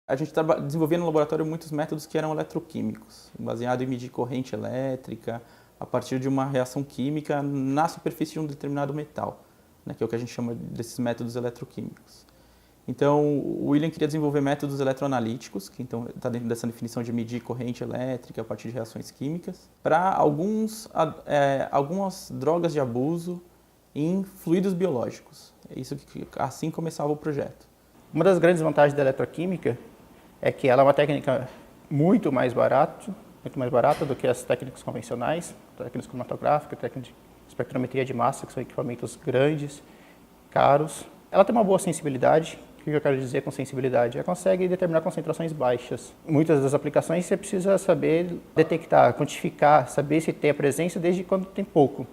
A gente desenvolvia no laboratório muitos métodos que eram eletroquímicos, baseado em medir corrente elétrica a partir de uma reação química na superfície de um determinado metal, né, que é o que a gente chama desses métodos eletroquímicos. Então, o William queria desenvolver métodos eletroanalíticos, que então está dentro dessa definição de medir corrente elétrica a partir de reações químicas, para algumas drogas de abuso em fluidos biológicos. É isso que assim começava o projeto. Uma das grandes vantagens da eletroquímica é que ela é uma técnica muito mais barata do que as técnicas convencionais, técnicas cromatográficas, técnicas de espectrometria de massa, que são equipamentos grandes, caros. Ela tem uma boa sensibilidade. O que eu quero dizer com sensibilidade? Ela consegue determinar concentrações baixas. Muitas das aplicações você precisa saber detectar, quantificar, saber se tem a presença desde quando tem pouco.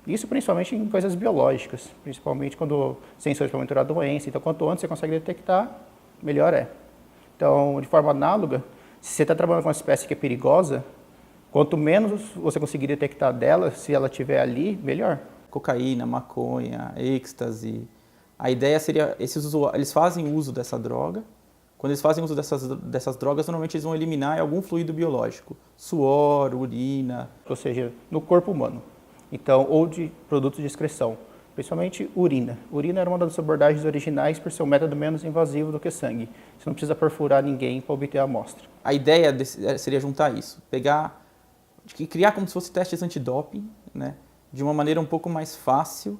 Isso principalmente em coisas biológicas, principalmente quando sensores para monitorar a doença. Então, quanto antes você consegue detectar, melhor é. Então, de forma análoga, se você está trabalhando com uma espécie que é perigosa, quanto menos você conseguir detectar dela, se ela estiver ali, melhor. Cocaína, maconha, êxtase. A ideia seria, eles fazem uso dessa droga. Quando eles fazem uso dessas drogas, normalmente eles vão eliminar algum fluido biológico. Suor, urina. Ou seja, no corpo humano. Então, ou de produtos de excreção, principalmente urina. Urina era uma das abordagens originais por ser um método menos invasivo do que sangue. Você não precisa perfurar ninguém para obter a amostra. A ideia seria juntar isso, criar como se fosse testes antidoping, né, de uma maneira um pouco mais fácil,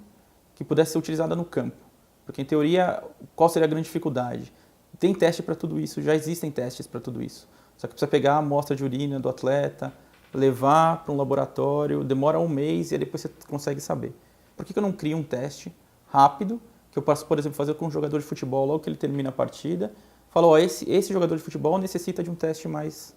que pudesse ser utilizada no campo. Porque, em teoria, qual seria a grande dificuldade? Tem teste para tudo isso, já existem testes para tudo isso. Só que precisa pegar a amostra de urina do atleta, levar para um laboratório, demora um mês e aí depois você consegue saber. Por que eu não crio um teste rápido, que eu posso, por exemplo, fazer com um jogador de futebol logo que ele termina a partida, falo, ó, esse jogador de futebol necessita de um teste mais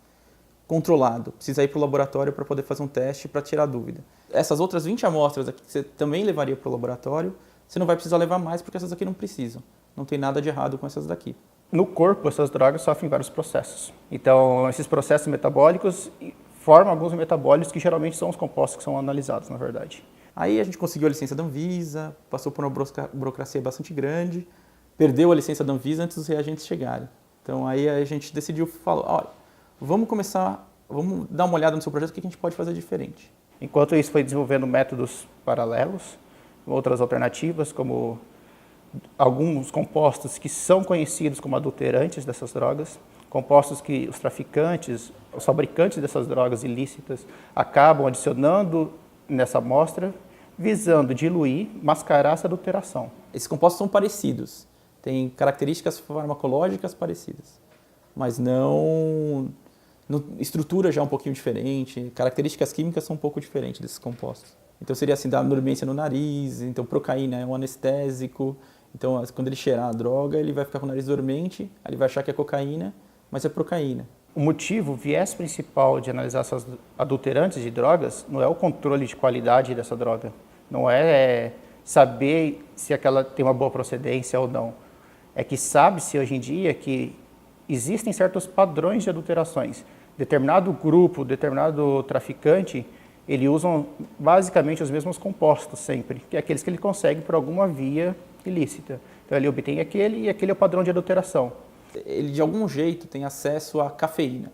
controlado, precisa ir para o laboratório para poder fazer um teste para tirar dúvida. Essas outras 20 amostras aqui que você também levaria para o laboratório, você não vai precisar levar mais porque essas aqui não precisam. Não tem nada de errado com essas daqui. No corpo, essas drogas sofrem vários processos. Então, esses processos metabólicos formam alguns metabólitos que geralmente são os compostos que são analisados, na verdade. Aí a gente conseguiu a licença da Anvisa, passou por uma burocracia bastante grande, perdeu a licença da Anvisa antes dos reagentes chegarem. Então aí a gente decidiu, falou, olha, vamos dar uma olhada no seu projeto, o que a gente pode fazer diferente. Enquanto isso, foi desenvolvendo métodos paralelos, outras alternativas, como alguns compostos que são conhecidos como adulterantes dessas drogas, compostos que os traficantes, os fabricantes dessas drogas ilícitas acabam adicionando nessa amostra, visando diluir, mascarar essa adulteração. Esses compostos são parecidos, têm características farmacológicas parecidas, mas estrutura já é um pouquinho diferente, características químicas são um pouco diferentes desses compostos. Então seria assim, dar dormência no nariz, então procaína é um anestésico, então quando ele cheirar a droga, ele vai ficar com o nariz dormente, aí ele vai achar que é cocaína, mas é procaína. O motivo, o viés principal de analisar essas adulterantes de drogas não é o controle de qualidade dessa droga, não é saber se aquela tem uma boa procedência ou não. É que sabe-se hoje em dia que existem certos padrões de adulterações. Determinado grupo, determinado traficante, eles usam basicamente os mesmos compostos sempre, que é aqueles que ele consegue por alguma via ilícita. Então ele obtém aquele e aquele é o padrão de adulteração. Ele de algum jeito tem acesso à cafeína.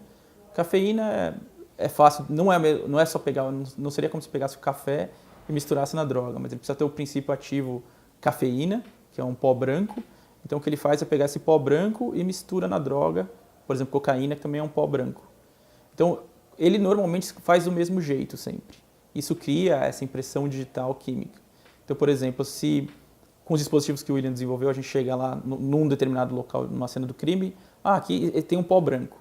Cafeína é fácil, não é só pegar, não seria como se pegasse o café e misturasse na droga, mas ele precisa ter o princípio ativo cafeína, que é um pó branco. Então o que ele faz é pegar esse pó branco e mistura na droga, por exemplo, cocaína, que também é um pó branco. Então ele normalmente faz do mesmo jeito sempre. Isso cria essa impressão digital química. Então, por exemplo, se com os dispositivos que o William desenvolveu, a gente chega lá num determinado local, numa cena do crime, aqui tem um pó branco.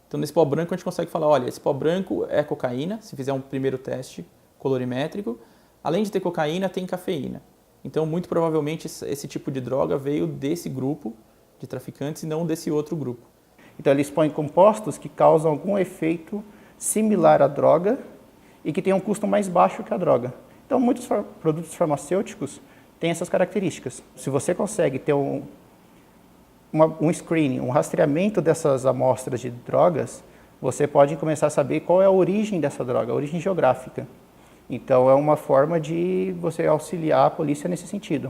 Então, nesse pó branco, a gente consegue falar, olha, esse pó branco é cocaína, se fizer um primeiro teste colorimétrico. Além de ter cocaína, tem cafeína. Então, muito provavelmente, esse tipo de droga veio desse grupo de traficantes e não desse outro grupo. Então, eles põem compostos que causam algum efeito similar à droga e que tem um custo mais baixo que a droga. Então, muitos produtos farmacêuticos têm essas características. Se você consegue ter um screening, um rastreamento dessas amostras de drogas, você pode começar a saber qual é a origem dessa droga, a origem geográfica. Então, é uma forma de você auxiliar a polícia nesse sentido.